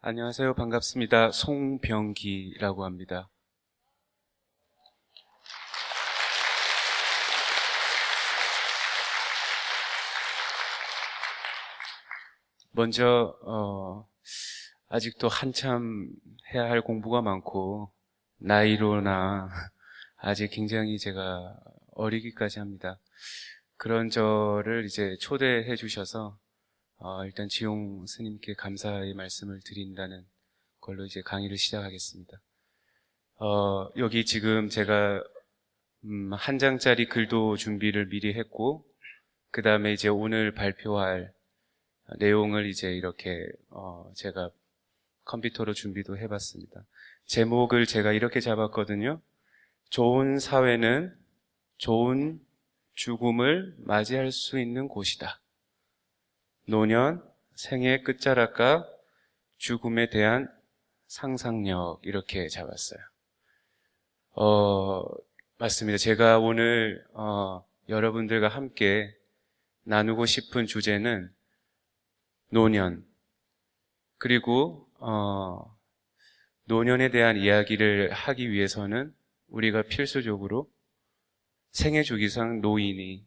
안녕하세요. 반갑습니다. 송병기라고 합니다. 먼저 아직도 한참 해야 할 공부가 많고 나이로나 아직 굉장히 제가 어리기까지 합니다. 그런 저를 이제 초대해 주셔서 일단 지용 스님께 감사의 말씀을 드린다는 걸로 이제 강의를 시작하겠습니다. 여기 지금 제가 한 장짜리 글도 준비를 미리 했고, 그 다음에 이제 오늘 발표할 내용을 이제 이렇게 제가 컴퓨터로 준비도 해봤습니다. 제목을 제가 이렇게 잡았거든요. 좋은 사회는 좋은 죽음을 맞이할 수 있는 곳이다. 노년, 생의 끝자락과 죽음에 대한 상상력, 이렇게 잡았어요. 맞습니다. 제가 오늘 여러분들과 함께 나누고 싶은 주제는 노년, 그리고 노년에 대한 이야기를 하기 위해서는 우리가 필수적으로 생애 주기상 노인이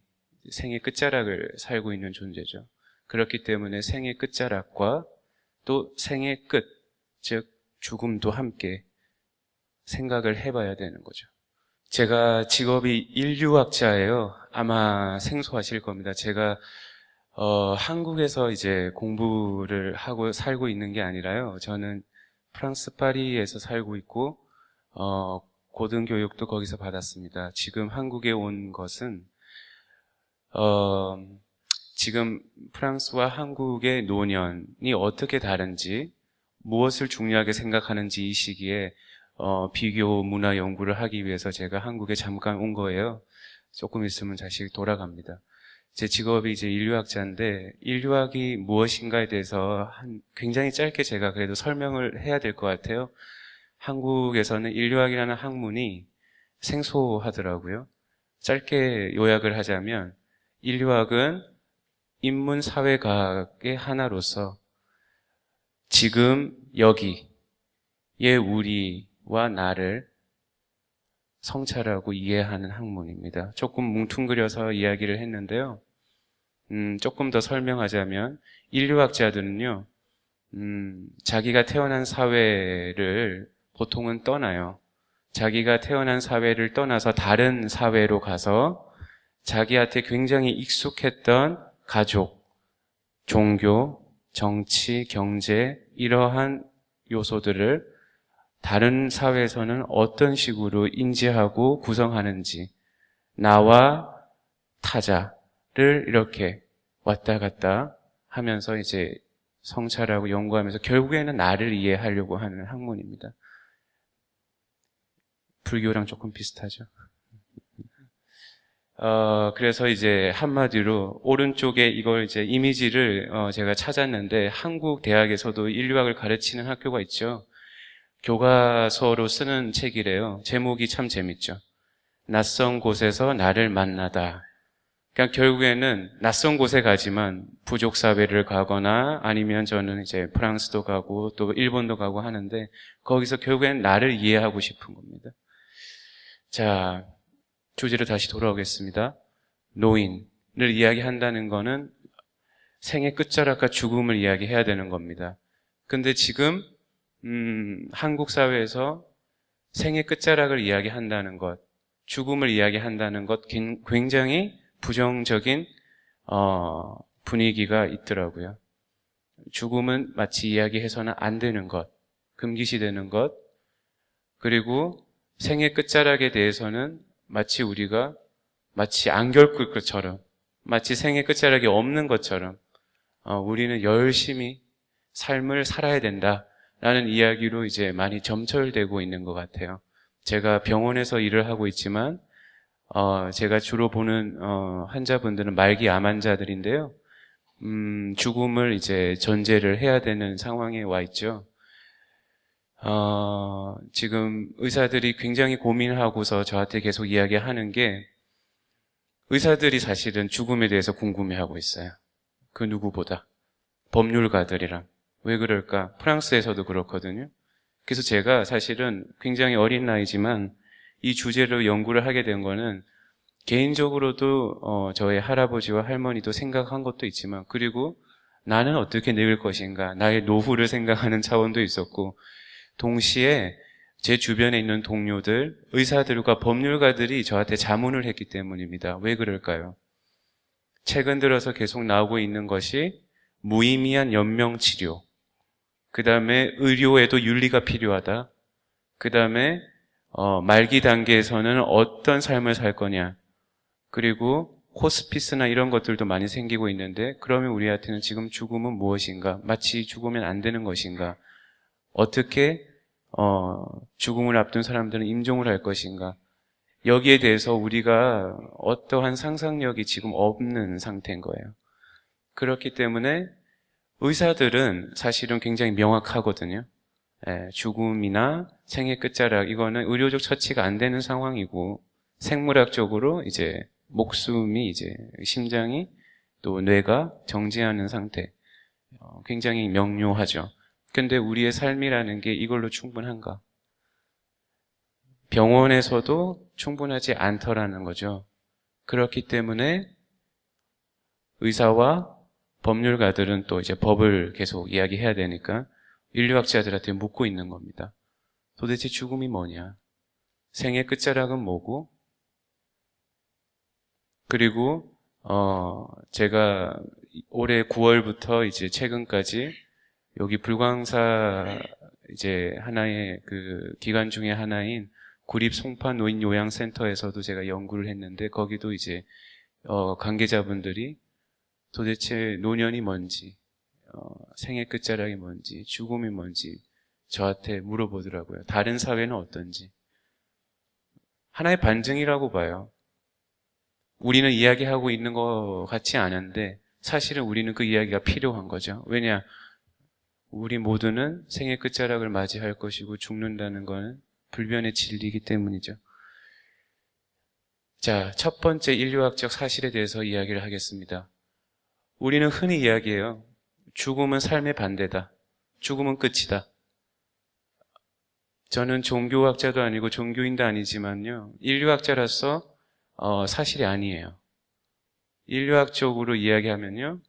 생의 끝자락을 살고 있는 존재죠. 그렇기 때문에 생의 끝자락과 또 생의 끝, 즉 죽음도 함께 생각을 해봐야 되는 거죠. 제가 직업이 인류학자예요. 아마 생소하실 겁니다. 제가 한국에서 이제 공부를 하고 살고 있는 게 아니라요. 저는 프랑스 파리에서 살고 있고 고등교육도 거기서 받았습니다. 지금 한국에 온 것은 지금 프랑스와 한국의 노년이 어떻게 다른지, 무엇을 중요하게 생각하는지 이 시기에 비교 문화 연구를 하기 위해서 제가 한국에 잠깐 온 거예요. 조금 있으면 다시 돌아갑니다. 제 직업이 이제 인류학자인데, 인류학이 무엇인가에 대해서 굉장히 짧게 제가 그래도 설명을 해야 될 것 같아요. 한국에서는 인류학이라는 학문이 생소하더라고요. 짧게 요약을 하자면, 인류학은 인문사회과학의 하나로서 지금 여기의 우리와 나를 성찰하고 이해하는 학문입니다. 조금 뭉뚱그려서 이야기를 했는데요. 조금 더 설명하자면 인류학자들은요, 자기가 태어난 사회를 보통은 떠나요. 자기가 태어난 사회를 떠나서 다른 사회로 가서 자기한테 굉장히 익숙했던 가족, 종교, 정치, 경제, 이러한 요소들을 다른 사회에서는 어떤 식으로 인지하고 구성하는지, 나와 타자를 이렇게 왔다 갔다 하면서 이제 성찰하고 연구하면서 결국에는 나를 이해하려고 하는 학문입니다. 불교랑 조금 비슷하죠. 그래서 이제 한마디로 오른쪽에 이걸 이제 이미지를 제가 찾았는데, 한국 대학에서도 인류학을 가르치는 학교가 있죠. 교과서로 쓰는 책이래요. 제목이 참 재밌죠. 낯선 곳에서 나를 만나다. 그러니까 결국에는 낯선 곳에 가지만 부족 사회를 가거나 아니면 저는 이제 프랑스도 가고 또 일본도 가고 하는데, 거기서 결국에는 나를 이해하고 싶은 겁니다. 자, 주제로 다시 돌아오겠습니다. 노인을 이야기한다는 거는 생의 끝자락과 죽음을 이야기해야 되는 겁니다. 근데 지금 한국 사회에서 생의 끝자락을 이야기한다는 것, 죽음을 이야기한다는 것, 굉장히 부정적인 분위기가 있더라고요. 죽음은 마치 이야기해서는 안 되는 것, 금기시되는 것, 그리고 생의 끝자락에 대해서는 마치 우리가 마치 안 겪을 것처럼, 마치 생의 끝자락이 없는 것처럼 우리는 열심히 삶을 살아야 된다라는 이야기로 이제 많이 점철되고 있는 것 같아요. 제가 병원에서 일을 하고 있지만 제가 주로 보는 환자분들은 말기 암 환자들인데요. 죽음을 이제 전제를 해야 되는 상황에 와 있죠. 지금 의사들이 굉장히 고민하고서 저한테 계속 이야기하는 게, 의사들이 사실은 죽음에 대해서 궁금해하고 있어요. 그 누구보다. 법률가들이랑. 왜 그럴까? 프랑스에서도 그렇거든요. 그래서 제가 사실은 굉장히 어린 나이지만 이 주제로 연구를 하게 된 거는 개인적으로도 저의 할아버지와 할머니도 생각한 것도 있지만, 그리고 나는 어떻게 늙을 것인가, 나의 노후를 생각하는 차원도 있었고, 동시에 제 주변에 있는 동료들, 의사들과 법률가들이 저한테 자문을 했기 때문입니다. 왜 그럴까요? 최근 들어서 계속 나오고 있는 것이 무의미한 연명치료, 그 다음에 의료에도 윤리가 필요하다, 그 다음에 말기 단계에서는 어떤 삶을 살 거냐, 그리고 호스피스나 이런 것들도 많이 생기고 있는데, 그러면 우리한테는 지금 죽음은 무엇인가? 마치 죽으면 안 되는 것인가? 어떻게 죽음을 앞둔 사람들은 임종을 할 것인가? 여기에 대해서 우리가 어떠한 상상력이 지금 없는 상태인 거예요. 그렇기 때문에 의사들은 사실은 굉장히 명확하거든요. 죽음이나 생의 끝자락, 이거는 의료적 처치가 안 되는 상황이고, 생물학적으로 이제 목숨이, 이제 심장이 또 뇌가 정지하는 상태, 굉장히 명료하죠. 근데 우리의 삶이라는 게 이걸로 충분한가? 병원에서도 충분하지 않더라는 거죠. 그렇기 때문에 의사와 법률가들은 또 이제 법을 계속 이야기해야 되니까 인류학자들한테 묻고 있는 겁니다. 도대체 죽음이 뭐냐? 생의 끝자락은 뭐고? 그리고 제가 올해 9월부터 이제 최근까지 여기 불광사 이제 하나의 그 기관 중에 하나인 구립 송파 노인 요양센터에서도 제가 연구를 했는데, 거기도 이제 관계자분들이 도대체 노년이 뭔지, 생의 끝자락이 뭔지, 죽음이 뭔지 저한테 물어보더라고요. 다른 사회는 어떤지. 하나의 반증이라고 봐요. 우리는 이야기하고 있는 것 같지 않은데 사실은 우리는 그 이야기가 필요한 거죠. 왜냐? 우리 모두는 생의 끝자락을 맞이할 것이고 죽는다는 것은 불변의 진리이기 때문이죠. 자, 첫 번째 인류학적 사실에 대해서 이야기를 하겠습니다. 우리는 흔히 이야기해요. 죽음은 삶의 반대다. 죽음은 끝이다. 저는 종교학자도 아니고 종교인도 아니지만요, 인류학자로서 사실이 아니에요. 인류학적으로 이야기하면요,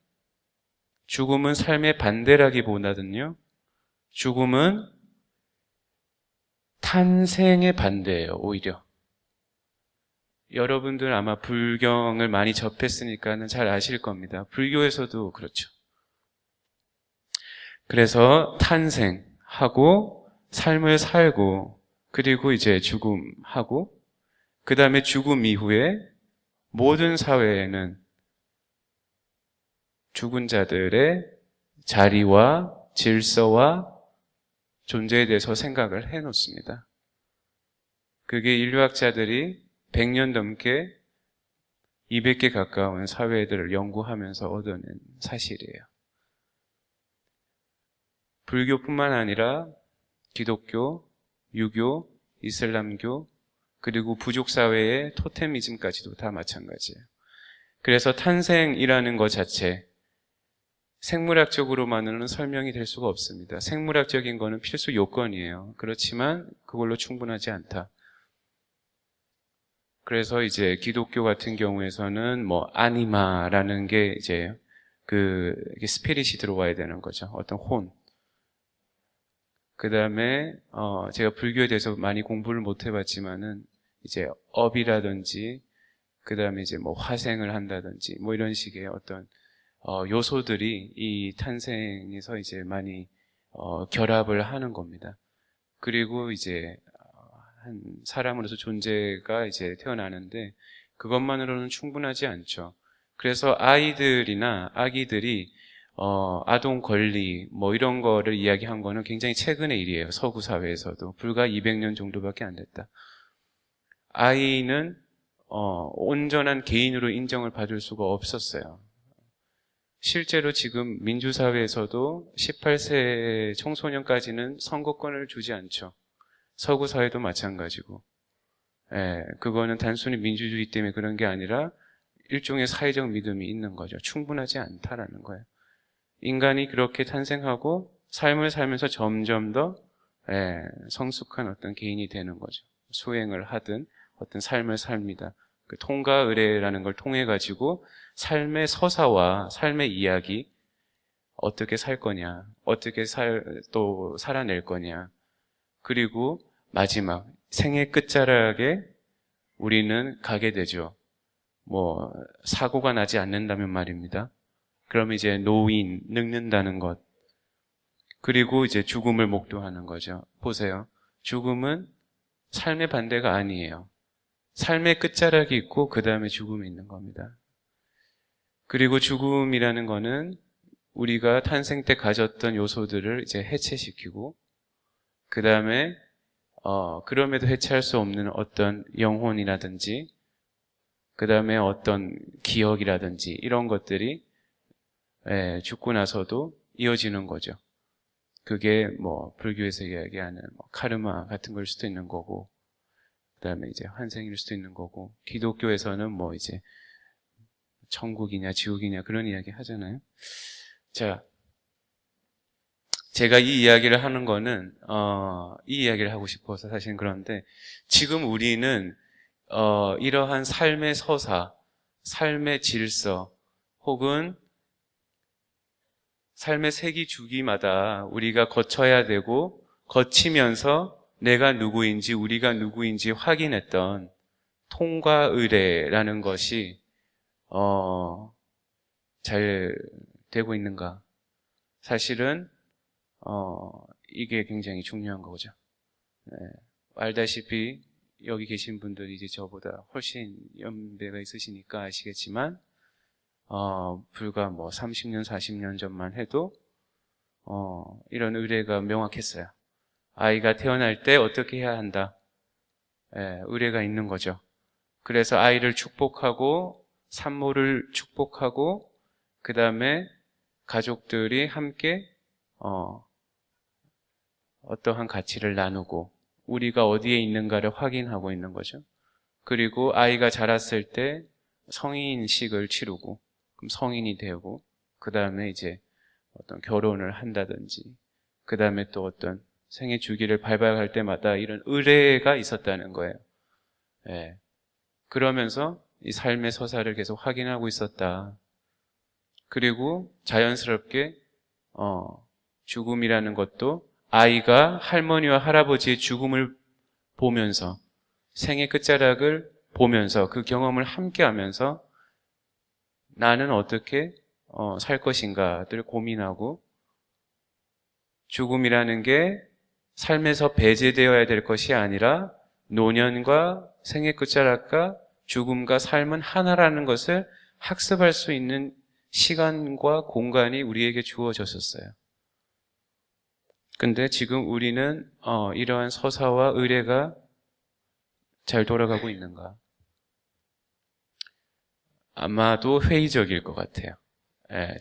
죽음은 삶의 반대라기보다는요, 죽음은 탄생의 반대예요, 오히려. 여러분들 아마 불경을 많이 접했으니까는 잘 아실 겁니다. 불교에서도 그렇죠. 그래서 탄생하고 삶을 살고, 그리고 이제 죽음하고, 그 다음에 죽음 이후에 모든 사회에는 죽은 자들의 자리와 질서와 존재에 대해서 생각을 해놓습니다. 그게 인류학자들이 100년 넘게 200개 가까운 사회들을 연구하면서 얻어낸 사실이에요. 불교뿐만 아니라 기독교, 유교, 이슬람교, 그리고 부족사회의 토테미즘까지도 다 마찬가지예요. 그래서 탄생이라는 것 자체, 생물학적으로만으로는 설명이 될 수가 없습니다. 생물학적인 거는 필수 요건이에요. 그렇지만 그걸로 충분하지 않다. 그래서 이제 기독교 같은 경우에서는 아니마라는 게 이제 스피릿이 들어와야 되는 거죠. 어떤 혼. 그 다음에, 제가 불교에 대해서 많이 공부를 못 해봤지만은, 이제 업이라든지, 그 다음에 이제 화생을 한다든지, 이런 식의 어떤, 요소들이 이 탄생에서 이제 많이, 결합을 하는 겁니다. 그리고 이제, 한 사람으로서 존재가 이제 태어나는데, 그것만으로는 충분하지 않죠. 그래서 아이들이나 아기들이 아동 권리 이런 거를 이야기한 거는 굉장히 최근의 일이에요. 서구 사회에서도 불과 200년 정도밖에 안 됐다. 아이는 온전한 개인으로 인정을 받을 수가 없었어요. 실제로 지금 민주사회에서도 18세 청소년까지는 선거권을 주지 않죠. 서구 사회도 마찬가지고. 그거는 단순히 민주주의 때문에 그런 게 아니라 일종의 사회적 믿음이 있는 거죠. 충분하지 않다라는 거예요. 인간이 그렇게 탄생하고 삶을 살면서 점점 더 성숙한 어떤 개인이 되는 거죠. 수행을 하든 어떤 삶을 삽니다. 그 통과 의례라는 걸 통해 가지고 삶의 서사와 삶의 이야기, 어떻게 살 거냐, 어떻게 또 살아낼 거냐, 그리고 마지막 생의 끝자락에 우리는 가게 되죠. 사고가 나지 않는다면 말입니다. 그럼 이제 노인, 늙는다는 것, 그리고 이제 죽음을 목도하는 거죠. 보세요. 죽음은 삶의 반대가 아니에요. 삶의 끝자락이 있고 그 다음에 죽음이 있는 겁니다. 그리고 죽음이라는 거는 우리가 탄생 때 가졌던 요소들을 이제 해체시키고 그 다음에 그럼에도 해체할 수 없는 어떤 영혼이라든지 그 다음에 어떤 기억이라든지 이런 것들이 죽고 나서도 이어지는 거죠. 그게 불교에서 이야기하는 카르마 같은 걸 수도 있는 거고 그 다음에 이제 환생일 수도 있는 거고 기독교에서는 이제 천국이냐 지옥이냐 그런 이야기 하잖아요. 자, 제가 이 이야기를 하는 거는 이 이야기를 하고 싶어서 사실은 그런데 지금 우리는 이러한 삶의 서사, 삶의 질서 혹은 삶의 세기 주기마다 우리가 거쳐야 되고 거치면서 내가 누구인지 우리가 누구인지 확인했던 통과 의례라는 것이 잘 되고 있는가? 사실은 이게 굉장히 중요한 거죠. 알다시피 여기 계신 분들이 이제 저보다 훨씬 연배가 있으시니까 아시겠지만 불과 30년, 40년 전만 해도 이런 의례가 명확했어요. 아이가 태어날 때 어떻게 해야 한다. 의례가 있는 거죠. 그래서 아이를 축복하고 산모를 축복하고 그 다음에 가족들이 함께 어떠한 가치를 나누고 우리가 어디에 있는가를 확인하고 있는 거죠. 그리고 아이가 자랐을 때 성인식을 치르고 그럼 성인이 되고 그 다음에 이제 어떤 결혼을 한다든지 그 다음에 또 어떤 생애 주기를 밟아갈 때마다 이런 의례가 있었다는 거예요. 그러면서 이 삶의 서사를 계속 확인하고 있었다. 그리고 자연스럽게 죽음이라는 것도 아이가 할머니와 할아버지의 죽음을 보면서 생의 끝자락을 보면서 그 경험을 함께 하면서 나는 어떻게 살 것인가를 고민하고 죽음이라는 게 삶에서 배제되어야 될 것이 아니라 노년과 생의 끝자락과 죽음과 삶은 하나라는 것을 학습할 수 있는 시간과 공간이 우리에게 주어졌었어요. 근데 지금 우리는 이러한 서사와 의례가 잘 돌아가고 있는가? 아마도 회의적일 것 같아요.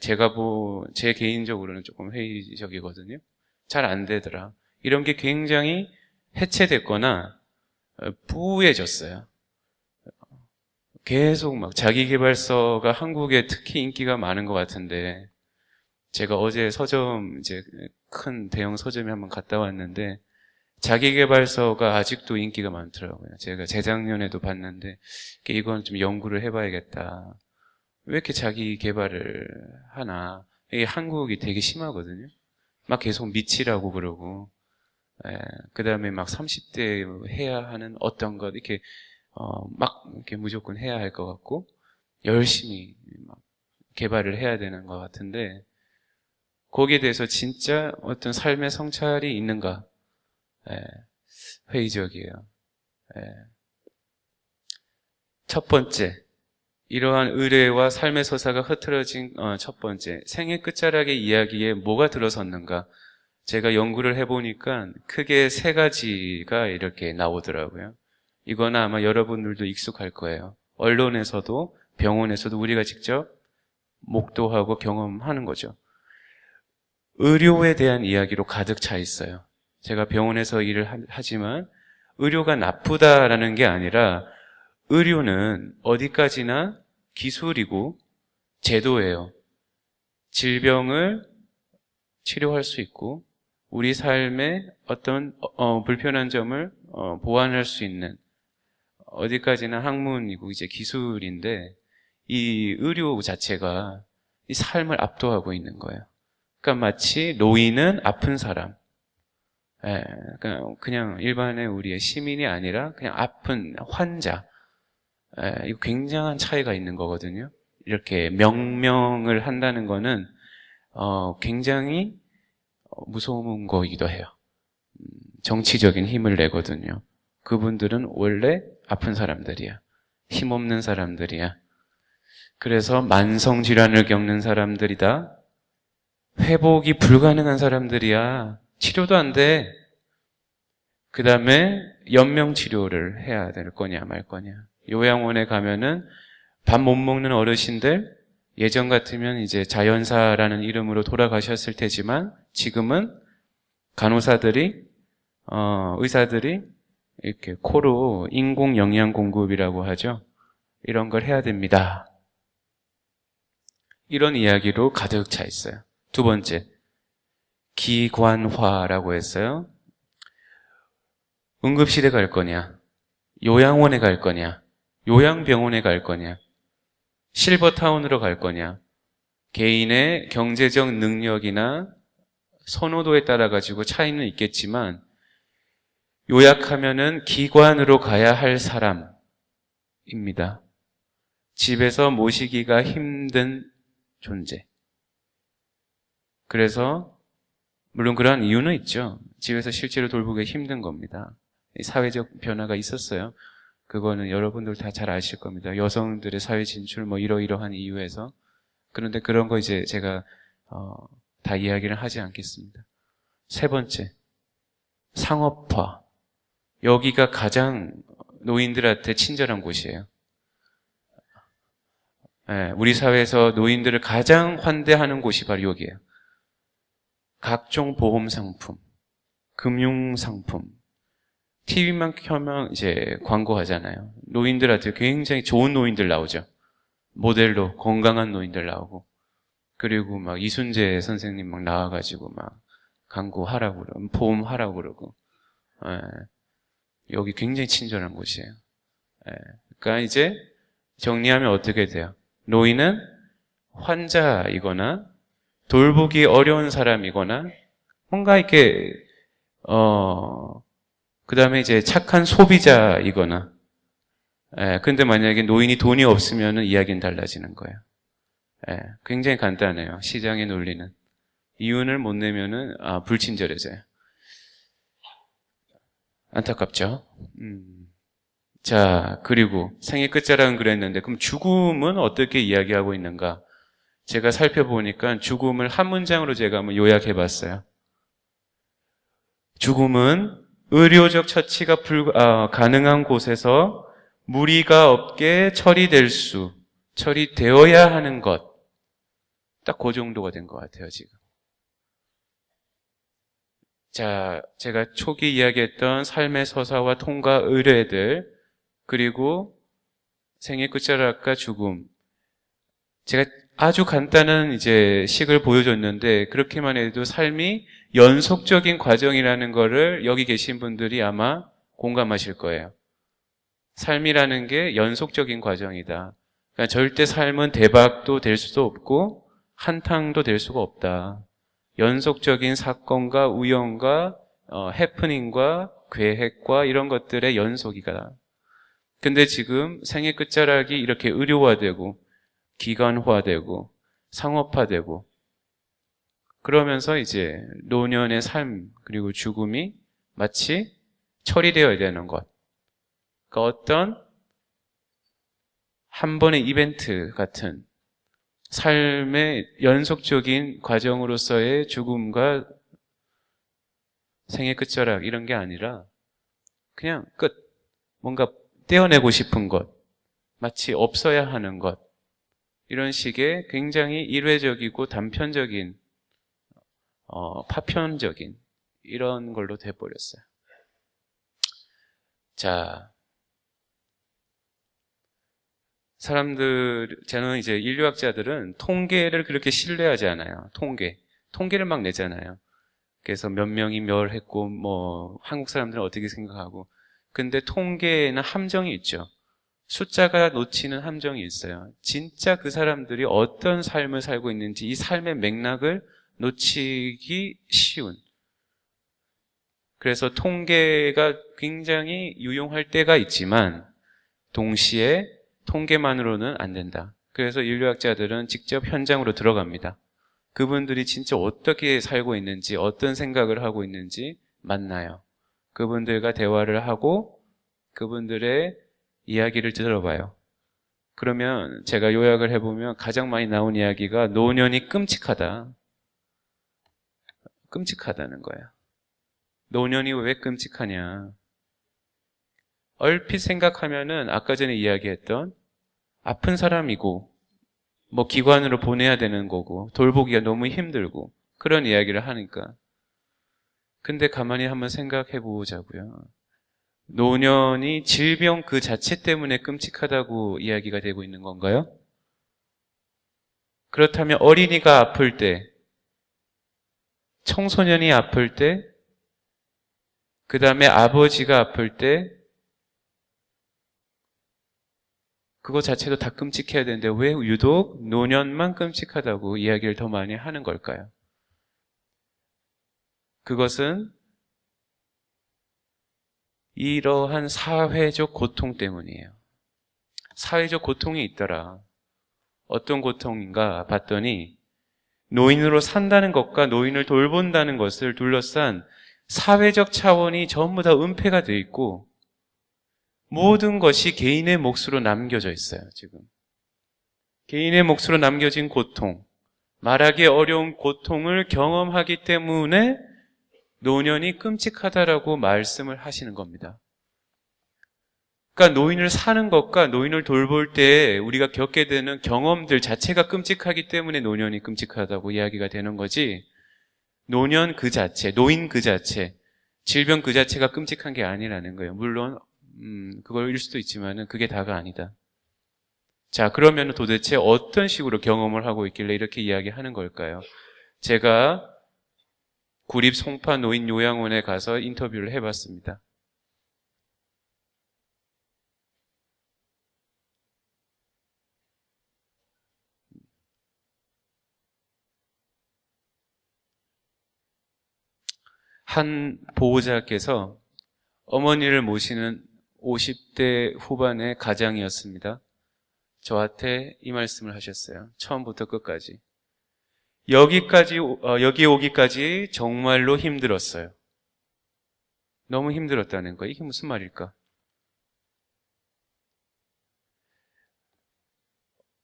제 개인적으로는 조금 회의적이거든요. 잘 안 되더라. 이런 게 굉장히 해체됐거나 부유해졌어요. 계속 자기계발서가 한국에 특히 인기가 많은 것 같은데 제가 어제 서점 이제 큰 대형 서점에 한번 갔다 왔는데 자기계발서가 아직도 인기가 많더라고요. 제가 재작년에도 봤는데 이건 좀 연구를 해봐야겠다. 왜 이렇게 자기계발을 하나? 이게 한국이 되게 심하거든요. 막 계속 미치라고 그러고 그 다음에 30대 해야 하는 어떤 것 이렇게 이렇게 무조건 해야 할 것 같고 열심히 개발을 해야 되는 것 같은데 거기에 대해서 진짜 어떤 삶의 성찰이 있는가? 회의적이에요. 첫 번째, 이러한 의례와 삶의 서사가 흐트러진 첫 번째, 생의 끝자락의 이야기에 뭐가 들어섰는가? 제가 연구를 해보니까 크게 3가지가 이렇게 나오더라고요. 이거는 아마 여러분들도 익숙할 거예요. 언론에서도 병원에서도 우리가 직접 목도하고 경험하는 거죠. 의료에 대한 이야기로 가득 차 있어요. 제가 병원에서 일을 하지만 의료가 나쁘다라는 게 아니라 의료는 어디까지나 기술이고 제도예요. 질병을 치료할 수 있고 우리 삶의 어떤 불편한 점을 보완할 수 있는 어디까지나 학문이고 이제 기술인데 이 의료 자체가 이 삶을 압도하고 있는 거예요. 그러니까 마치 노인은 아픈 사람, 그냥 일반의 우리의 시민이 아니라 그냥 아픈 환자, 이거 굉장한 차이가 있는 거거든요. 이렇게 명명을 한다는 거는 굉장히 무서운 거이기도 해요. 정치적인 힘을 내거든요. 그분들은 원래 아픈 사람들이야. 힘없는 사람들이야. 그래서 만성질환을 겪는 사람들이다. 회복이 불가능한 사람들이야. 치료도 안 돼. 그 다음에 연명치료를 해야 될 거냐 말 거냐. 요양원에 가면은 밥 못 먹는 어르신들, 예전 같으면 이제 자연사라는 이름으로 돌아가셨을 테지만 지금은 간호사들이, 의사들이 이렇게 코로 인공 영양 공급이라고 하죠. 이런 걸 해야 됩니다. 이런 이야기로 가득 차 있어요. 두 번째, 기관화라고 했어요. 응급실에 갈 거냐, 요양원에 갈 거냐, 요양병원에 갈 거냐, 실버타운으로 갈 거냐, 개인의 경제적 능력이나 선호도에 따라 가지고 차이는 있겠지만 요약하면은 기관으로 가야 할 사람입니다. 집에서 모시기가 힘든 존재. 그래서 물론 그러한 이유는 있죠. 집에서 실제로 돌보기 힘든 겁니다. 사회적 변화가 있었어요. 그거는 여러분들 다 잘 아실 겁니다. 여성들의 사회 진출 이러이러한 이유에서. 그런데 그런 거 이제 제가 다 이야기를 하지 않겠습니다. 세 번째, 상업화. 여기가 가장 노인들한테 친절한 곳이에요. 우리 사회에서 노인들을 가장 환대하는 곳이 바로 여기예요. 각종 보험 상품, 금융 상품, TV만 켜면 이제 광고하잖아요. 노인들한테 굉장히 좋은 노인들 나오죠. 모델로 건강한 노인들 나오고, 그리고 막 이순재 선생님 막 나와가지고 막 광고하라고 그러고, 보험 하라고 그러고, 여기 굉장히 친절한 곳이에요. 그러니까 이제 정리하면 어떻게 돼요? 노인은 환자이거나 돌보기 어려운 사람이거나 뭔가 이렇게 그 다음에 이제 착한 소비자이거나 근데 만약에 노인이 돈이 없으면 이야기는 달라지는 거예요. 굉장히 간단해요. 시장의 논리는. 이윤을 못 내면은 불친절해져요. 안타깝죠? 자, 그리고 생애 끝자락은 그랬는데 그럼 죽음은 어떻게 이야기하고 있는가? 제가 살펴보니까 죽음을 한 문장으로 제가 한번 요약해 봤어요. 죽음은 의료적 처치가 가능한 곳에서 무리가 없게 처리되어야 하는 것. 딱 그 정도가 된 것 같아요, 지금. 자, 제가 초기 이야기했던 삶의 서사와 통과 의뢰들, 그리고 생애 끝자락과 죽음. 제가 아주 간단한 이제 식을 보여줬는데, 그렇게만 해도 삶이 연속적인 과정이라는 거를 여기 계신 분들이 아마 공감하실 거예요. 삶이라는 게 연속적인 과정이다. 그러니까 절대 삶은 대박도 될 수도 없고, 한탕도 될 수가 없다. 연속적인 사건과 우연과 해프닝과 계획과 이런 것들의 연속이다. 근데 지금 생애 끝자락이 이렇게 의료화되고 기관화되고 상업화되고 그러면서 이제 노년의 삶 그리고 죽음이 마치 처리되어야 되는 것. 그러니까 어떤 한 번의 이벤트 같은 삶의 연속적인 과정으로서의 죽음과 생애 끝자락 이런 게 아니라 그냥 끝. 뭔가 떼어내고 싶은 것. 마치 없어야 하는 것. 이런 식의 굉장히 일회적이고 단편적인 파편적인 이런 걸로 돼버렸어요. 자, 저는 이제 인류학자들은 통계를 그렇게 신뢰하지 않아요. 통계를 막 내잖아요. 그래서 몇 명이 뭘 했고, 뭐, 한국 사람들은 어떻게 생각하고. 근데 통계에는 함정이 있죠. 숫자가 놓치는 함정이 있어요. 진짜 그 사람들이 어떤 삶을 살고 있는지 이 삶의 맥락을 놓치기 쉬운. 그래서 통계가 굉장히 유용할 때가 있지만 동시에 통계만으로는 안 된다. 그래서 인류학자들은 직접 현장으로 들어갑니다. 그분들이 진짜 어떻게 살고 있는지, 어떤 생각을 하고 있는지 만나요. 그분들과 대화를 하고 그분들의 이야기를 들어봐요. 그러면 제가 요약을 해보면 가장 많이 나온 이야기가 노년이 끔찍하다. 끔찍하다는 거예요. 노년이 왜 끔찍하냐. 얼핏 생각하면은 아까 전에 이야기했던 아픈 사람이고 뭐 기관으로 보내야 되는 거고 돌보기가 너무 힘들고 그런 이야기를 하니까. 근데 가만히 한번 생각해 보자고요. 노년이 질병 그 자체 때문에 끔찍하다고 이야기가 되고 있는 건가요? 그렇다면 어린이가 아플 때, 청소년이 아플 때, 그 다음에 아버지가 아플 때, 그거 자체도 다 끔찍해야 되는데 왜 유독 노년만 끔찍하다고 이야기를 더 많이 하는 걸까요? 그것은 이러한 사회적 고통 때문이에요. 사회적 고통이 있더라. 어떤 고통인가 봤더니 노인으로 산다는 것과 노인을 돌본다는 것을 둘러싼 사회적 차원이 전부 다 은폐가 되어 있고 모든 것이 개인의 몫으로 남겨져 있어요. 지금 개인의 몫으로 남겨진 고통, 말하기 어려운 고통을 경험하기 때문에 노년이 끔찍하다라고 말씀을 하시는 겁니다. 그러니까 노인을 사는 것과 노인을 돌볼 때 우리가 겪게 되는 경험들 자체가 끔찍하기 때문에 노년이 끔찍하다고 이야기가 되는 거지, 노년 그 자체, 노인 그 자체, 질병 그 자체가 끔찍한 게 아니라는 거예요. 물론 그걸일 수도 있지만은 그게 다가 아니다. 자, 그러면 도대체 어떤 식으로 경험을 하고 있길래 이렇게 이야기하는 걸까요? 제가 구립 송파 노인 요양원에 가서 인터뷰를 해봤습니다. 한 보호자께서 어머니를 모시는 50대 후반의 가장이었습니다. 저한테 이 말씀을 하셨어요. 처음부터 끝까지. 여기 오기까지 정말로 힘들었어요. 너무 힘들었다는 거예요. 이게 무슨 말일까?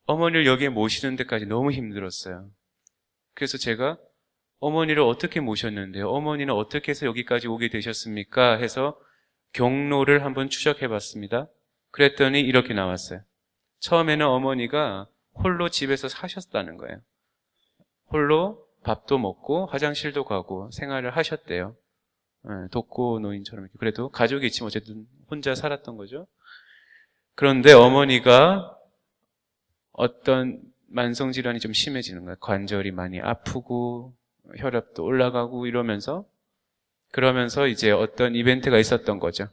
어머니를 여기에 모시는 데까지 너무 힘들었어요. 그래서 제가 어머니를 어떻게 모셨는데요? 어머니는 어떻게 해서 여기까지 오게 되셨습니까? 해서 경로를 한번 추적해 봤습니다. 그랬더니 이렇게 나왔어요. 처음에는 어머니가 홀로 집에서 사셨다는 거예요. 홀로 밥도 먹고 화장실도 가고 생활을 하셨대요. 독거 노인처럼. 그래도 가족이 있지만 어쨌든 혼자 살았던 거죠. 그런데 어머니가 어떤 만성질환이 좀 심해지는 거예요. 관절이 많이 아프고 혈압도 올라가고 그러면서 이제 어떤 이벤트가 있었던 거죠.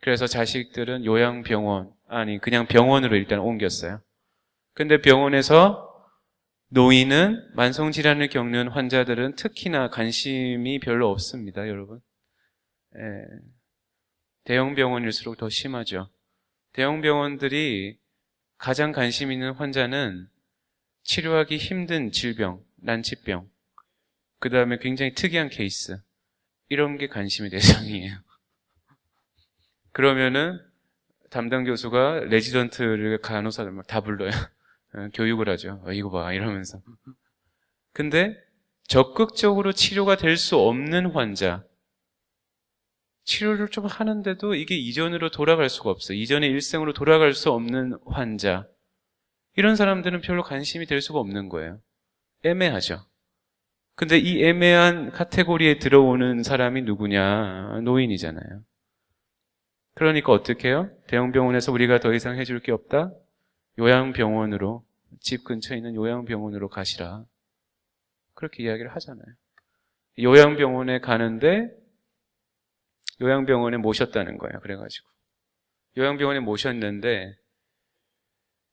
그래서 자식들은 요양병원, 아니 그냥 병원으로 일단 옮겼어요. 근데 병원에서 노인은 만성질환을 겪는 환자들은 특히나 관심이 별로 없습니다, 여러분. 대형 병원일수록 더 심하죠. 대형 병원들이 가장 관심 있는 환자는 치료하기 힘든 질병, 난치병, 그 다음에 굉장히 특이한 케이스, 이런 게 관심의 대상이에요. 그러면은 담당 교수가 레지던트를 간호사들 막 다 불러요. 교육을 하죠. 이거 봐 이러면서. 근데 적극적으로 치료가 될 수 없는 환자, 치료를 좀 하는데도 이게 이전으로 돌아갈 수가 없어요. 이전의 일생으로 돌아갈 수 없는 환자, 이런 사람들은 별로 관심이 될 수가 없는 거예요. 애매하죠. 근데 이 애매한 카테고리에 들어오는 사람이 누구냐? 노인이잖아요. 그러니까 어떻게 해요? 대형 병원에서 우리가 더 이상 해줄 게 없다? 요양병원으로, 집 근처에 있는 요양병원으로 가시라. 그렇게 이야기를 하잖아요. 요양병원에 가는데 요양병원에 모셨다는 거예요. 그래가지고 요양병원에 모셨는데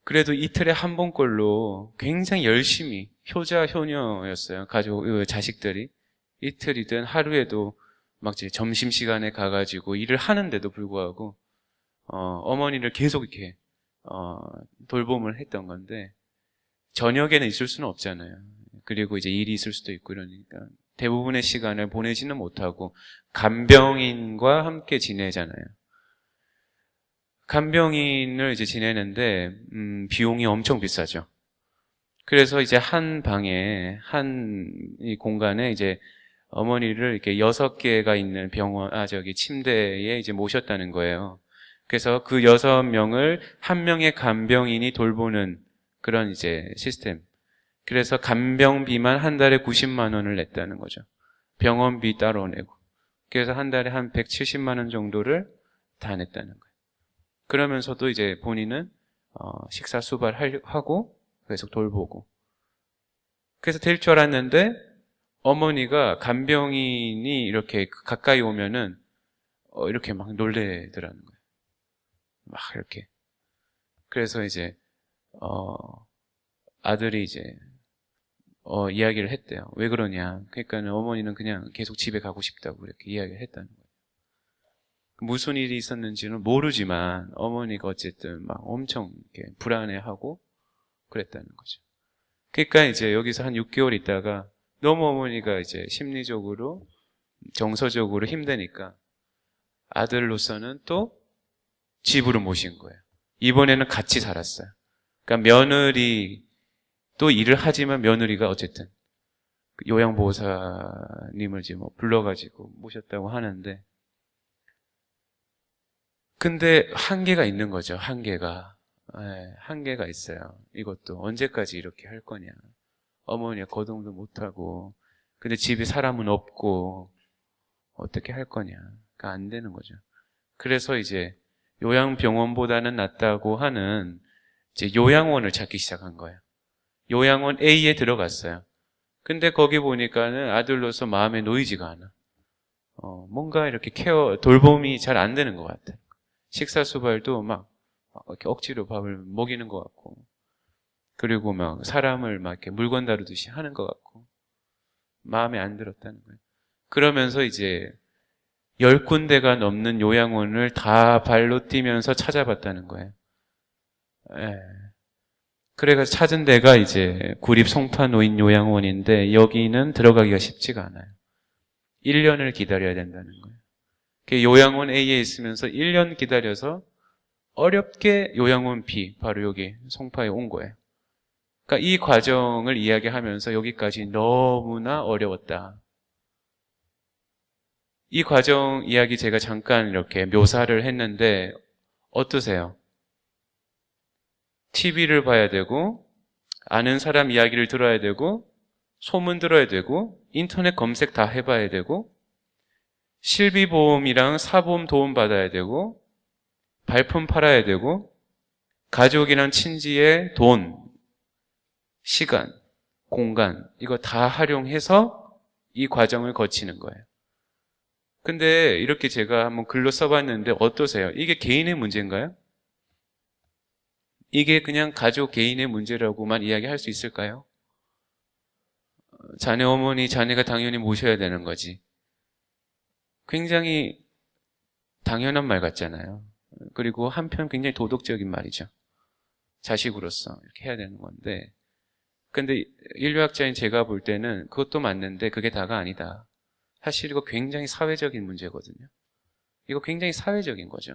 그래도 이틀에 한 번꼴로 굉장히 열심히 효자 효녀였어요. 자식들이 이틀이든 하루에도 막 이제 점심시간에 가가지고 일을 하는데도 불구하고 어머니를 계속 이렇게 돌봄을 했던 건데 저녁에는 있을 수는 없잖아요. 그리고 이제 일이 있을 수도 있고 이러니까 대부분의 시간을 보내지는 못하고 간병인과 함께 지내잖아요. 간병인을 이제 지내는데 비용이 엄청 비싸죠. 그래서 이제 한 방에 이 공간에 이제 어머니를 이렇게 6개가 있는 침대에 이제 모셨다는 거예요. 그래서 그 6명을 한 명의 간병인이 돌보는 그런 이제 시스템. 그래서 간병비만 한 달에 90만 원을 냈다는 거죠. 병원비 따로 내고. 그래서 한 달에 한 170만 원 정도를 다 냈다는 거예요. 그러면서도 이제 본인은 식사 수발하고 계속 돌보고. 그래서 될 줄 알았는데 어머니가 간병인이 이렇게 가까이 오면은 이렇게 막 놀래더라는 거예요. 막 이렇게. 그래서 이제 아들이 이제 이야기를 했대요. 왜 그러냐. 그러니까 어머니는 그냥 계속 집에 가고 싶다고 이렇게 이야기를 했다는 거예요. 무슨 일이 있었는지는 모르지만 어머니가 어쨌든 막 엄청 이렇게 불안해하고 그랬다는 거죠. 그러니까 이제 여기서 한 6개월 있다가 너무 어머니가 이제 심리적으로 정서적으로 힘드니까 아들로서는 또 집으로 모신 거예요. 이번에는 같이 살았어요. 그러니까 며느리 또 일을 하지만 며느리가 어쨌든 요양보호사님을 이제 뭐 불러가지고 모셨다고 하는데 근데 한계가 있는 거죠. 한계가 있어요. 이것도 언제까지 이렇게 할 거냐. 어머니가 거동도 못하고 근데 집에 사람은 없고 어떻게 할 거냐. 그러니까 안 되는 거죠. 그래서 이제 요양병원보다는 낫다고 하는 이제 요양원을 찾기 시작한 거예요. 요양원 A에 들어갔어요. 근데 거기 보니까는 아들로서 마음에 놓이지가 않아. 뭔가 이렇게 돌봄이 잘 안 되는 것 같아. 식사 수발도 막 이렇게 억지로 밥을 먹이는 것 같고, 그리고 막 사람을 막 이렇게 물건 다루듯이 하는 것 같고, 마음에 안 들었다는 거예요. 그러면서 이제 10군데가 넘는 요양원을 다 발로 뛰면서 찾아봤다는 거예요. 그래서 찾은 데가 이제 구립 송파노인 요양원인데 여기는 들어가기가 쉽지가 않아요. 1년을 기다려야 된다는 거예요. 요양원 A에 있으면서 1년 기다려서 어렵게 요양원 B, 바로 여기 송파에 온 거예요. 그러니까 이 과정을 이야기하면서 여기까지 너무나 어려웠다. 이 과정 이야기 제가 잠깐 이렇게 묘사를 했는데 어떠세요? TV를 봐야 되고 아는 사람 이야기를 들어야 되고 소문 들어야 되고 인터넷 검색 다 해봐야 되고 실비보험이랑 사보험 도움 받아야 되고 발품 팔아야 되고 가족이랑 친지의 돈, 시간, 공간 이거 다 활용해서 이 과정을 거치는 거예요. 근데 이렇게 제가 한번 글로 써봤는데 어떠세요? 이게 개인의 문제인가요? 이게 그냥 가족 개인의 문제라고만 이야기할 수 있을까요? 자네 어머니, 자네가 당연히 모셔야 되는 거지. 굉장히 당연한 말 같잖아요. 그리고 한편 굉장히 도덕적인 말이죠. 자식으로서 이렇게 해야 되는 건데. 근데 인류학자인 제가 볼 때는 그것도 맞는데 그게 다가 아니다. 사실 이거 굉장히 사회적인 문제거든요. 이거 굉장히 사회적인 거죠.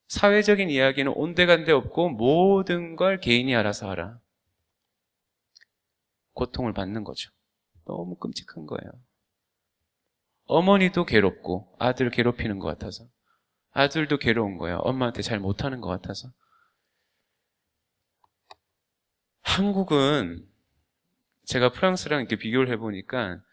사회적인 이야기는 온데간데 없고 모든 걸 개인이 알아서 하라. 고통을 받는 거죠. 너무 끔찍한 거예요. 어머니도 괴롭고 아들 괴롭히는 것 같아서 아들도 괴로운 거예요. 엄마한테 잘 못하는 것 같아서. 한국은 제가 프랑스랑 이렇게 비교를 해보니까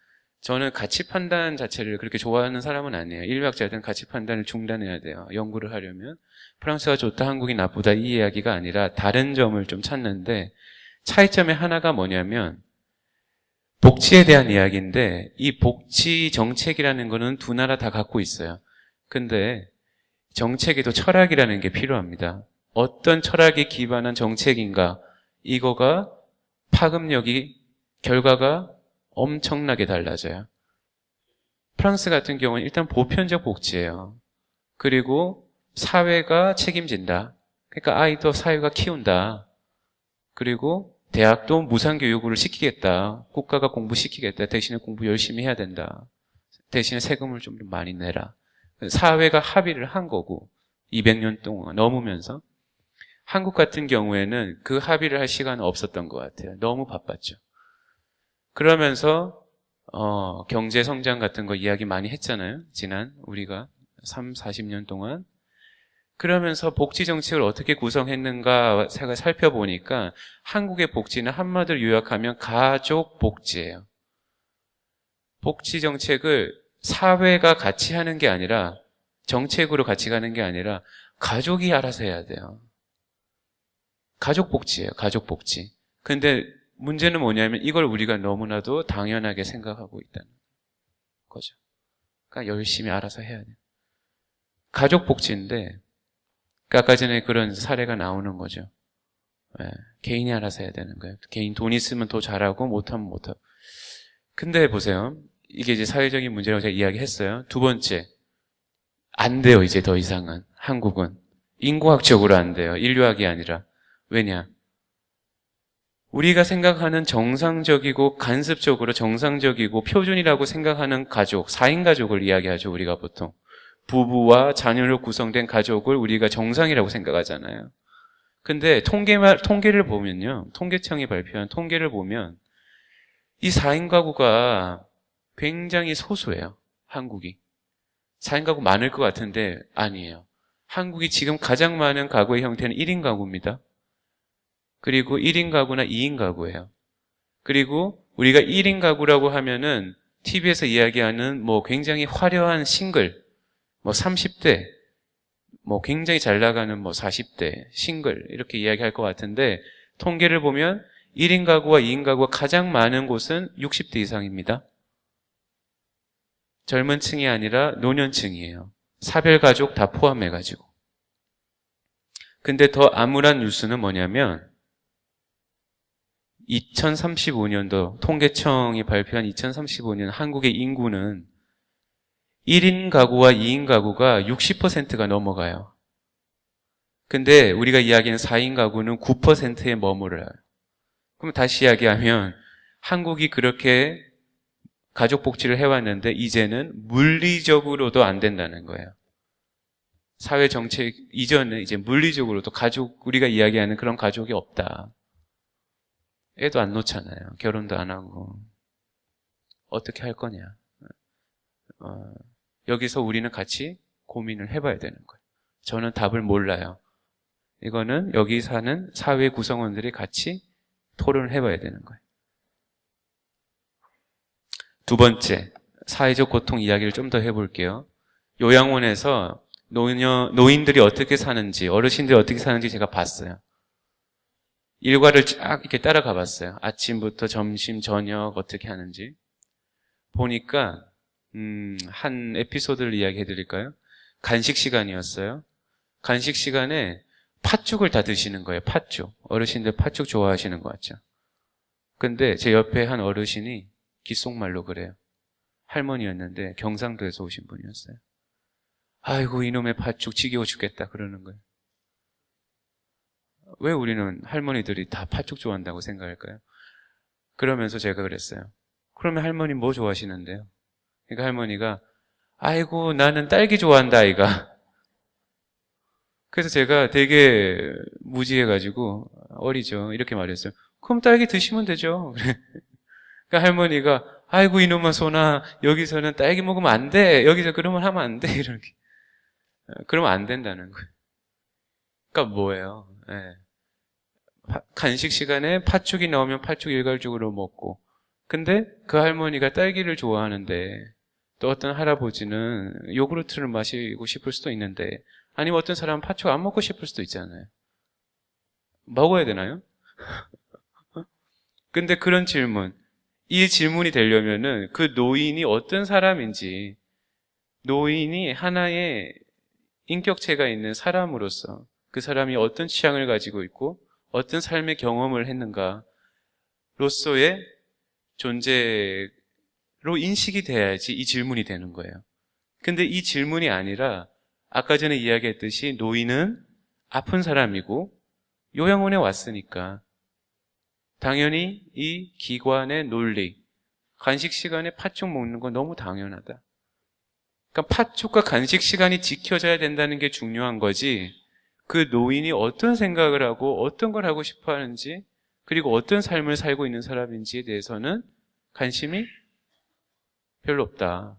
저는 가치 판단 자체를 그렇게 좋아하는 사람은 아니에요. 인류학자들은 가치 판단을 중단해야 돼요. 연구를 하려면. 프랑스가 좋다, 한국이 나쁘다 이 이야기가 아니라 다른 점을 좀 찾는데 차이점의 하나가 뭐냐면 복지에 대한 이야기인데 이 복지 정책이라는 거는 두 나라 다 갖고 있어요. 근데 정책에도 철학이라는 게 필요합니다. 어떤 철학에 기반한 정책인가 이거가 파급력이 결과가 엄청나게 달라져요. 프랑스 같은 경우는 일단 보편적 복지예요. 그리고 사회가 책임진다. 그러니까 아이도 사회가 키운다. 그리고 대학도 무상교육을 시키겠다. 국가가 공부시키겠다. 대신에 공부 열심히 해야 된다. 대신에 세금을 좀 많이 내라. 사회가 합의를 한 거고 200년 동안 넘으면서 한국 같은 경우에는 그 합의를 할 시간은 없었던 것 같아요. 너무 바빴죠. 그러면서 경제 성장 같은 거 이야기 많이 했잖아요. 지난 우리가 40년 동안. 그러면서 복지 정책을 어떻게 구성했는가 제가 살펴보니까 한국의 복지는 한마디로 요약하면 가족 복지예요. 복지 정책을 사회가 같이 하는 게 아니라 정책으로 같이 가는 게 아니라 가족이 알아서 해야 돼요. 가족 복지예요. 가족 복지. 근데 문제는 뭐냐면 이걸 우리가 너무나도 당연하게 생각하고 있다는 거죠. 그러니까 열심히 알아서 해야 돼요. 가족 복지인데 아까 전에 그런 사례가 나오는 거죠. 네, 개인이 알아서 해야 되는 거예요. 개인 돈 있으면 더 잘하고 못하면 못하고. 근데 보세요. 이게 이제 사회적인 문제라고 제가 이야기했어요. 두 번째, 안 돼요. 이제 더 이상은. 한국은. 인구학적으로 안 돼요. 인류학이 아니라. 왜냐? 우리가 생각하는 정상적이고 간습적으로 정상적이고 표준이라고 생각하는 가족, 4인 가족을 이야기하죠. 우리가 보통. 부부와 자녀로 구성된 가족을 우리가 정상이라고 생각하잖아요. 근데 통계를 보면요. 통계청이 발표한 통계를 보면 이 4인 가구가 굉장히 소수예요. 한국이. 4인 가구 많을 것 같은데 아니에요. 한국이 지금 가장 많은 가구의 형태는 1인 가구입니다. 그리고 1인 가구나 2인 가구예요. 그리고 우리가 1인 가구라고 하면은 TV에서 이야기하는 뭐 굉장히 화려한 싱글, 뭐 30대, 뭐 굉장히 잘 나가는 뭐 40대, 싱글 이렇게 이야기할 것 같은데 통계를 보면 1인 가구와 2인 가구가 가장 많은 곳은 60대 이상입니다. 젊은 층이 아니라 노년층이에요. 사별가족 다 포함해가지고. 근데 더 암울한 뉴스는 뭐냐면 2035년도 통계청이 발표한 2035년 한국의 인구는 1인 가구와 2인 가구가 60%가 넘어가요. 근데 우리가 이야기하는 4인 가구는 9%에 머무르요. 그럼 다시 이야기하면 한국이 그렇게 가족 복지를 해왔는데 이제는 물리적으로도 안 된다는 거예요. 사회 정책 이전은 이제 물리적으로도 가족, 우리가 이야기하는 그런 가족이 없다. 애도 안 놓잖아요. 결혼도 안 하고. 어떻게 할 거냐. 여기서 우리는 같이 고민을 해봐야 되는 거예요. 저는 답을 몰라요. 이거는 여기 사는 사회 구성원들이 같이 토론을 해봐야 되는 거예요. 두 번째, 사회적 고통 이야기를 좀 더 해볼게요. 요양원에서 노인들이 어떻게 사는지, 어르신들이 어떻게 사는지 제가 봤어요. 일과를 쫙 이렇게 따라가 봤어요. 아침부터 점심, 저녁 어떻게 하는지. 보니까 한 에피소드를 이야기해 드릴까요? 간식 시간이었어요. 간식 시간에 팥죽을 다 드시는 거예요. 팥죽. 어르신들 팥죽 좋아하시는 것 같죠? 근데 제 옆에 한 어르신이 귓속말로 그래요. 할머니였는데 경상도에서 오신 분이었어요. 아이고 이놈의 팥죽 지겨워 죽겠다 그러는 거예요. 왜 우리는 할머니들이 다 팥죽 좋아한다고 생각할까요? 그러면서 제가 그랬어요. 그러면 할머니 뭐 좋아하시는데요? 그러니까 할머니가 아이고 나는 딸기 좋아한다 아이가. 그래서 제가 되게 무지해가지고 어리죠. 이렇게 말했어요. 그럼 딸기 드시면 되죠. 그러니까 할머니가 아이고 이놈아 소나 여기서는 딸기 먹으면 안 돼. 여기서 그러면 하면 안 돼. 이렇게. 그러면 안 된다는 거예요. 그러니까 뭐예요? 네. 간식 시간에 팥죽이 나오면 팥죽 일괄적으로 먹고 근데 그 할머니가 딸기를 좋아하는데 또 어떤 할아버지는 요구르트를 마시고 싶을 수도 있는데 아니면 어떤 사람은 팥죽 안 먹고 싶을 수도 있잖아요. 먹어야 되나요? 근데 그런 질문 이 질문이 되려면은 그 노인이 어떤 사람인지, 노인이 하나의 인격체가 있는 사람으로서 그 사람이 어떤 취향을 가지고 있고 어떤 삶의 경험을 했는가로서의 존재로 인식이 돼야지 이 질문이 되는 거예요. 근데 이 질문이 아니라 아까 전에 이야기했듯이 노인은 아픈 사람이고 요양원에 왔으니까 당연히 이 기관의 논리, 간식 시간에 팥죽 먹는 건 너무 당연하다. 그러니까 팥죽과 간식 시간이 지켜져야 된다는 게 중요한 거지, 그 노인이 어떤 생각을 하고 어떤 걸 하고 싶어 하는지 그리고 어떤 삶을 살고 있는 사람인지에 대해서는 관심이 별로 없다.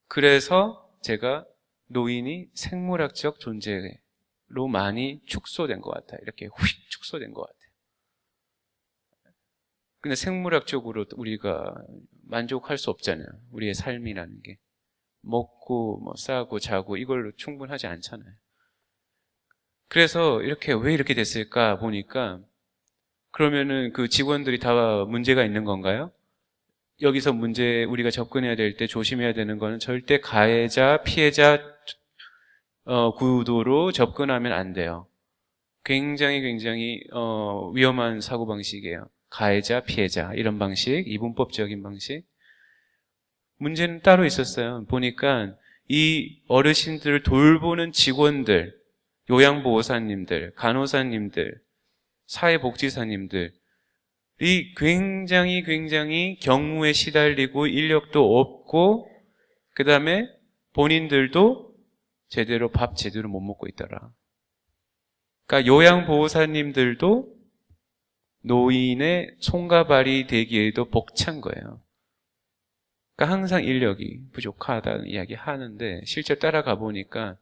그래서 제가 노인이 생물학적 존재로 많이 축소된 것 같아요. 이렇게 휙 축소된 것 같아요. 근데 생물학적으로 우리가 만족할 수 없잖아요. 우리의 삶이라는 게. 먹고 뭐 싸고 자고 이걸로 충분하지 않잖아요. 그래서 왜 이렇게 됐을까 보니까, 그러면은 그 직원들이 다 문제가 있는 건가요? 여기서 우리가 접근해야 될 때 조심해야 되는 거는 절대 가해자, 피해자 구도로 접근하면 안 돼요. 굉장히 위험한 사고방식이에요. 가해자, 피해자 이런 방식, 이분법적인 방식. 문제는 따로 있었어요. 보니까 이 어르신들을 돌보는 직원들, 요양보호사님들, 간호사님들, 사회복지사님들이 굉장히 경무에 시달리고 인력도 없고, 그 다음에 본인들도 밥 제대로 못 먹고 있더라. 그러니까 요양보호사님들도 노인의 손과 발이 되기에도 벅찬 거예요. 그러니까 항상 인력이 부족하다는 이야기 하는데, 실제 따라가 보니까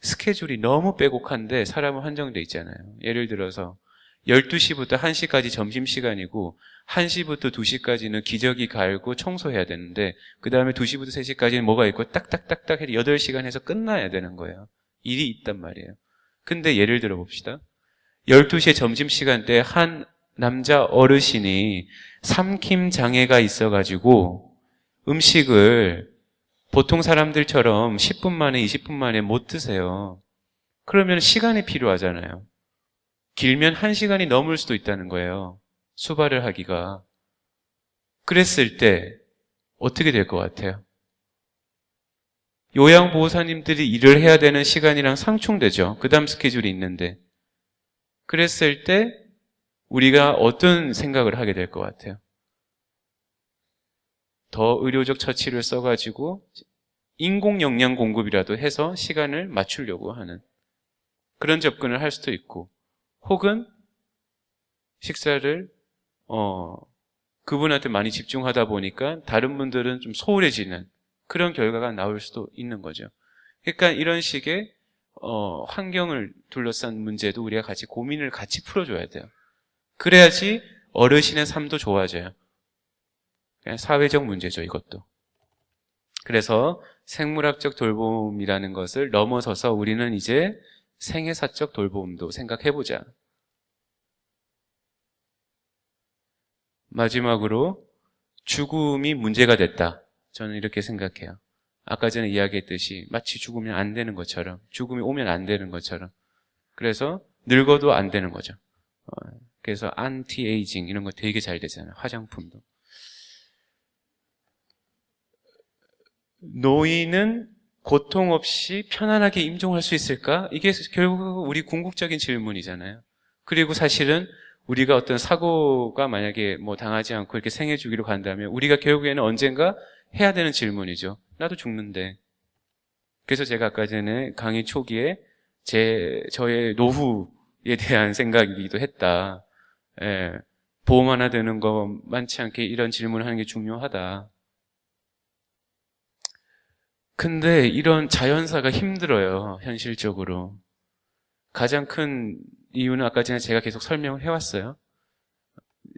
스케줄이 너무 빼곡한데 사람은 한정돼 있잖아요. 예를 들어서 12시부터 1시까지 점심시간이고 1시부터 2시까지는 기저귀 갈고 청소해야 되는데, 그 다음에 2시부터 3시까지는 뭐가 있고 딱딱딱딱 해서 8시간 해서 끝나야 되는 거예요. 일이 있단 말이에요. 근데 예를 들어 봅시다. 12시에 점심시간 때 한 남자 어르신이 삼킴 장애가 있어가지고 음식을 보통 사람들처럼 10분 만에 20분 만에 못 드세요. 그러면 시간이 필요하잖아요. 길면 1시간이 넘을 수도 있다는 거예요. 수발을 하기가. 그랬을 때 어떻게 될 것 같아요? 요양보호사님들이 일을 해야 되는 시간이랑 상충되죠. 그 다음 스케줄이 있는데. 그랬을 때 우리가 어떤 생각을 하게 될 것 같아요? 더 의료적 처치를 써가지고 인공 영양 공급이라도 해서 시간을 맞추려고 하는 그런 접근을 할 수도 있고, 혹은 식사를 그분한테 많이 집중하다 보니까 다른 분들은 좀 소홀해지는 그런 결과가 나올 수도 있는 거죠. 그러니까 이런 식의 환경을 둘러싼 문제도 우리가 같이 고민을 같이 풀어줘야 돼요. 그래야지 어르신의 삶도 좋아져요. 그냥 사회적 문제죠, 이것도. 그래서 생물학적 돌봄이라는 것을 넘어서서 우리는 이제 생애사적 돌봄도 생각해보자. 마지막으로 죽음이 문제가 됐다. 저는 이렇게 생각해요. 아까 전에 이야기했듯이 마치 죽으면 안 되는 것처럼, 죽음이 오면 안 되는 것처럼. 그래서 늙어도 안 되는 거죠. 그래서 안티에이징 이런 거 되게 잘 되잖아요. 화장품도. 노인은 고통 없이 편안하게 임종할 수 있을까? 이게 결국 우리 궁극적인 질문이잖아요. 그리고 사실은 우리가 어떤 사고가 만약에 당하지 않고 이렇게 생애 주기로 간다면 우리가 결국에는 언젠가 해야 되는 질문이죠. 나도 죽는데. 그래서 제가 아까 전에 강의 초기에 저의 노후에 대한 생각이기도 했다. 예, 보험 하나 드는 거 많지 않게 이런 질문을 하는 게 중요하다. 근데 이런 자연사가 힘들어요, 현실적으로. 가장 큰 이유는 아까 전에 제가 계속 설명을 해왔어요.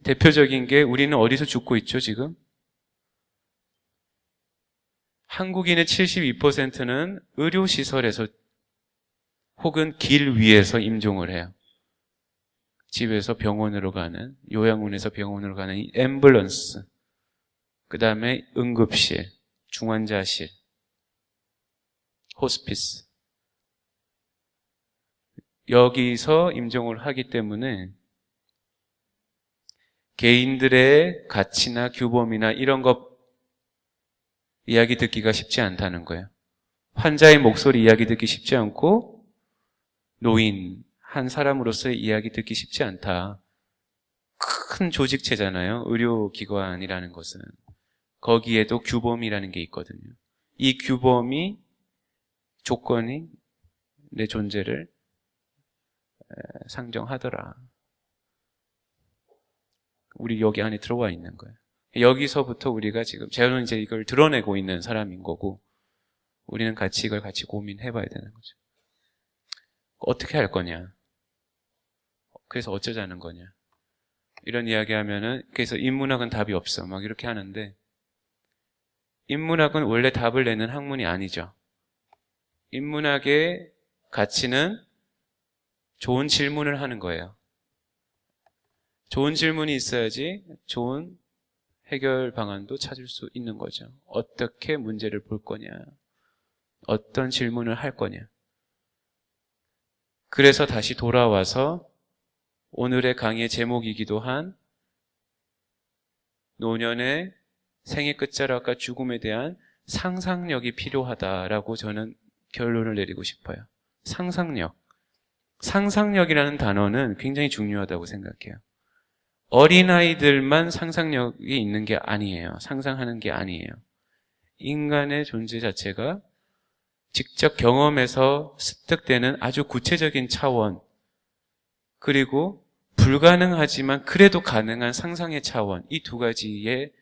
대표적인 게 우리는 어디서 죽고 있죠, 지금? 한국인의 72%는 의료시설에서 혹은 길 위에서 임종을 해요. 집에서 병원으로 가는, 요양원에서 병원으로 가는 이 앰뷸런스, 그 다음에 응급실, 중환자실, 호스피스. 여기서 임종을 하기 때문에 개인들의 가치나 규범이나 이런 것 이야기 듣기가 쉽지 않다는 거예요. 환자의 목소리 이야기 듣기 쉽지 않고 노인, 한 사람으로서의 이야기 듣기 쉽지 않다. 큰 조직체잖아요. 의료기관이라는 것은. 거기에도 규범이라는 게 있거든요. 이 규범이, 조건이 내 존재를 상정하더라. 우리 여기 안에 들어와 있는 거예요. 여기서부터 우리가 지금, 저는 이제 이걸 드러내고 있는 사람인 거고, 우리는 같이 이걸 같이 고민해 봐야 되는 거죠. 어떻게 할 거냐? 그래서 어쩌자는 거냐? 이런 이야기 하면은, 그래서 인문학은 답이 없어. 막 이렇게 하는데, 인문학은 원래 답을 내는 학문이 아니죠. 인문학의 가치는 좋은 질문을 하는 거예요. 좋은 질문이 있어야지 좋은 해결 방안도 찾을 수 있는 거죠. 어떻게 문제를 볼 거냐? 어떤 질문을 할 거냐? 그래서 다시 돌아와서 오늘의 강의의 제목이기도 한 노년의 생애 끝자락과 죽음에 대한 상상력이 필요하다라고 저는 결론을 내리고 싶어요. 상상력. 상상력이라는 단어는 굉장히 중요하다고 생각해요. 어린아이들만 상상력이 있는 게 아니에요. 상상하는 게 아니에요. 인간의 존재 자체가 직접 경험에서 습득되는 아주 구체적인 차원, 그리고 불가능하지만 그래도 가능한 상상의 차원, 이 두 가지에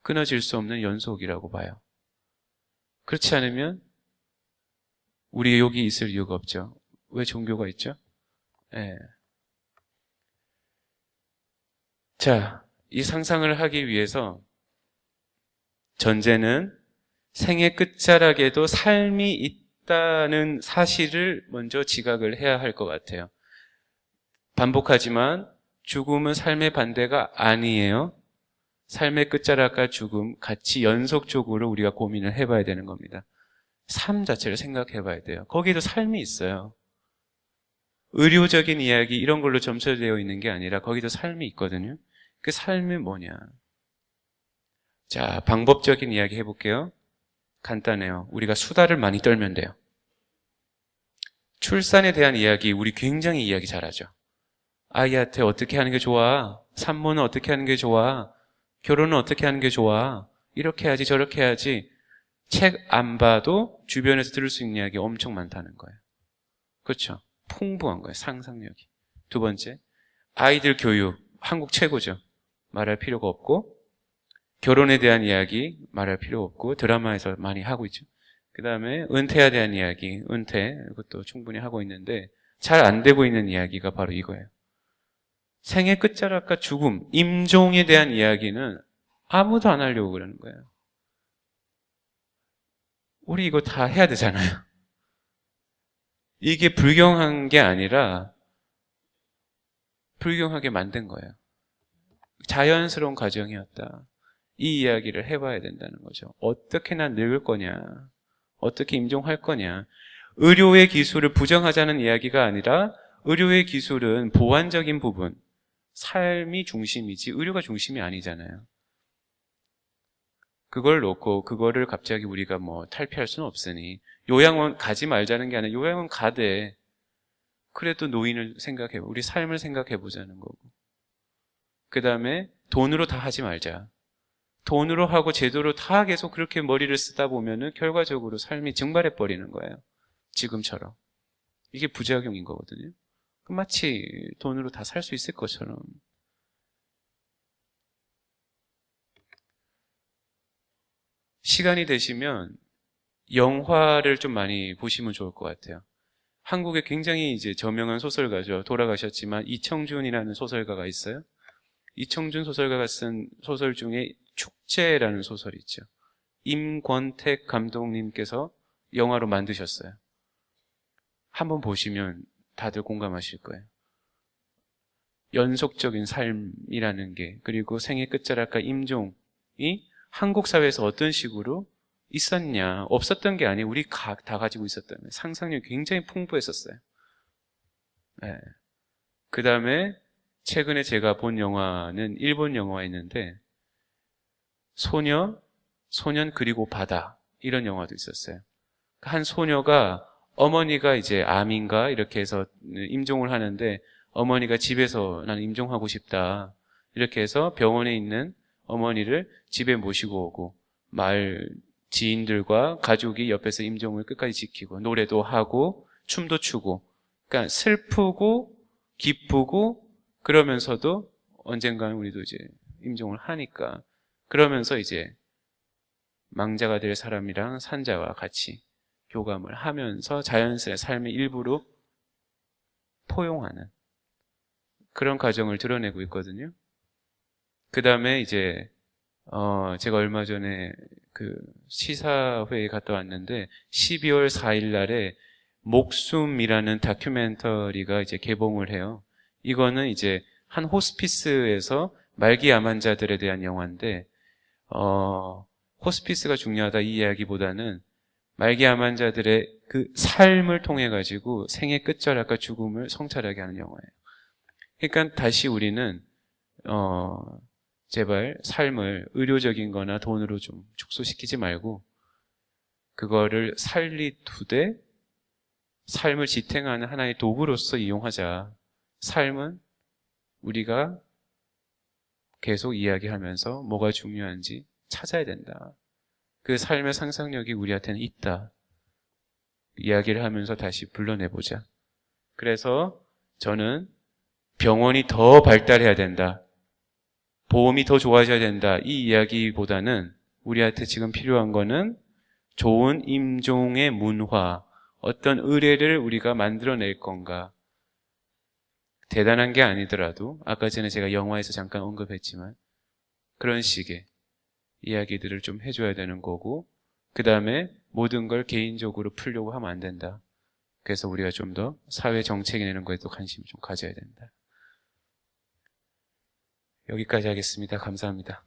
끊어질 수 없는 연속이라고 봐요. 그렇지 않으면 우리 여기 있을 이유가 없죠. 왜 종교가 있죠? 예. 자, 이 상상을 하기 위해서 전제는 생애 끝자락에도 삶이 있다는 사실을 먼저 지각을 해야 할 것 같아요. 반복하지만 죽음은 삶의 반대가 아니에요. 삶의 끝자락과 죽음 같이 연속적으로 우리가 고민을 해봐야 되는 겁니다. 삶 자체를 생각해봐야 돼요. 거기에도 삶이 있어요. 의료적인 이야기 이런 걸로 점철되어 있는 게 아니라 거기도 삶이 있거든요. 그 삶이 뭐냐? 자, 방법적인 이야기 해볼게요. 간단해요. 우리가 수다를 많이 떨면 돼요. 출산에 대한 이야기 우리 굉장히 이야기 잘하죠. 아이한테 어떻게 하는 게 좋아? 산모는 어떻게 하는 게 좋아? 결혼은 어떻게 하는 게 좋아? 이렇게 해야지 저렇게 해야지. 책 안 봐도 주변에서 들을 수 있는 이야기 엄청 많다는 거예요. 그렇죠? 풍부한 거예요. 상상력이. 두 번째, 아이들 교육. 한국 최고죠. 말할 필요가 없고, 결혼에 대한 이야기 말할 필요 없고, 드라마에서 많이 하고 있죠. 그 다음에 은퇴에 대한 이야기, 은퇴, 이것도 충분히 하고 있는데 잘 안 되고 있는 이야기가 바로 이거예요. 생애 끝자락과 죽음, 임종에 대한 이야기는 아무도 안 하려고 그러는 거예요. 우리 이거 다 해야 되잖아요. 이게 불경한 게 아니라 불경하게 만든 거예요. 자연스러운 과정이었다. 이 이야기를 해봐야 된다는 거죠. 어떻게 난 늙을 거냐? 어떻게 임종할 거냐? 의료의 기술을 부정하자는 이야기가 아니라 의료의 기술은 보완적인 부분, 삶이 중심이지 의료가 중심이 아니잖아요. 그걸 놓고 그거를 갑자기 우리가 뭐 탈피할 수는 없으니 요양원 가지 말자는 게 아니라 요양원 가되 그래도 노인을 생각해, 우리 삶을 생각해 보자는 거고. 그 다음에 돈으로 다 하지 말자. 돈으로 하고 제도로 다 계속 그렇게 머리를 쓰다 보면은 결과적으로 삶이 증발해 버리는 거예요. 지금처럼. 이게 부작용인 거거든요. 마치 돈으로 다 살 수 있을 것처럼. 시간이 되시면 영화를 좀 많이 보시면 좋을 것 같아요. 한국에 굉장히 이제 저명한 소설가죠. 돌아가셨지만 이청준이라는 소설가가 있어요. 이청준 소설가가 쓴 소설 중에 축제라는 소설이 있죠. 임권택 감독님께서 영화로 만드셨어요. 한번 보시면 다들 공감하실 거예요. 연속적인 삶이라는 게, 그리고 생애 끝자락과 임종이 한국 사회에서 어떤 식으로 있었냐, 없었던 게 아니에요. 우리 다 가지고 있었던 거예요. 상상력이 굉장히 풍부했었어요. 네. 그 다음에 최근에 제가 본 영화는 일본 영화였는데 소년 그리고 바다, 이런 영화도 있었어요. 한 소녀가, 어머니가 이제 암인가 이렇게 해서 임종을 하는데 어머니가 집에서 나는 임종하고 싶다 이렇게 해서 병원에 있는 어머니를 집에 모시고 오고, 마을 지인들과 가족이 옆에서 임종을 끝까지 지키고 노래도 하고 춤도 추고, 그러니까 슬프고 기쁘고 그러면서도 언젠가는 우리도 이제 임종을 하니까, 그러면서 이제 망자가 될 사람이랑 산자와 같이 교감을 하면서 자연스레 삶의 일부로 포용하는 그런 과정을 드러내고 있거든요. 그 다음에 이제 제가 얼마 전에 그 시사회에 갔다 왔는데 12월 4일 날에 목숨이라는 다큐멘터리가 이제 개봉을 해요. 이거는 이제 한 호스피스에서 말기 암 환자들에 대한 영화인데, 호스피스가 중요하다 이 이야기보다는 말기 암 환자들의 그 삶을 통해 가지고 생의 끝자락과 죽음을 성찰하게 하는 영화예요. 그러니까 다시 우리는 제발 삶을 의료적인 거나 돈으로 좀 축소시키지 말고 그거를 살리두되 삶을 지탱하는 하나의 도구로서 이용하자. 삶은 우리가 계속 이야기하면서 뭐가 중요한지 찾아야 된다. 그 삶의 상상력이 우리한테는 있다. 이야기를 하면서 다시 불러내보자. 그래서 저는 병원이 더 발달해야 된다, 보험이 더 좋아져야 된다, 이 이야기보다는 우리한테 지금 필요한 거는 좋은 임종의 문화, 어떤 의례를 우리가 만들어낼 건가. 대단한 게 아니더라도 아까 전에 제가 영화에서 잠깐 언급했지만 그런 식의 이야기들을 좀 해줘야 되는 거고, 그 다음에 모든 걸 개인적으로 풀려고 하면 안 된다. 그래서 우리가 좀 더 사회 정책이 내는 거에도 관심을 좀 가져야 된다. 여기까지 하겠습니다. 감사합니다.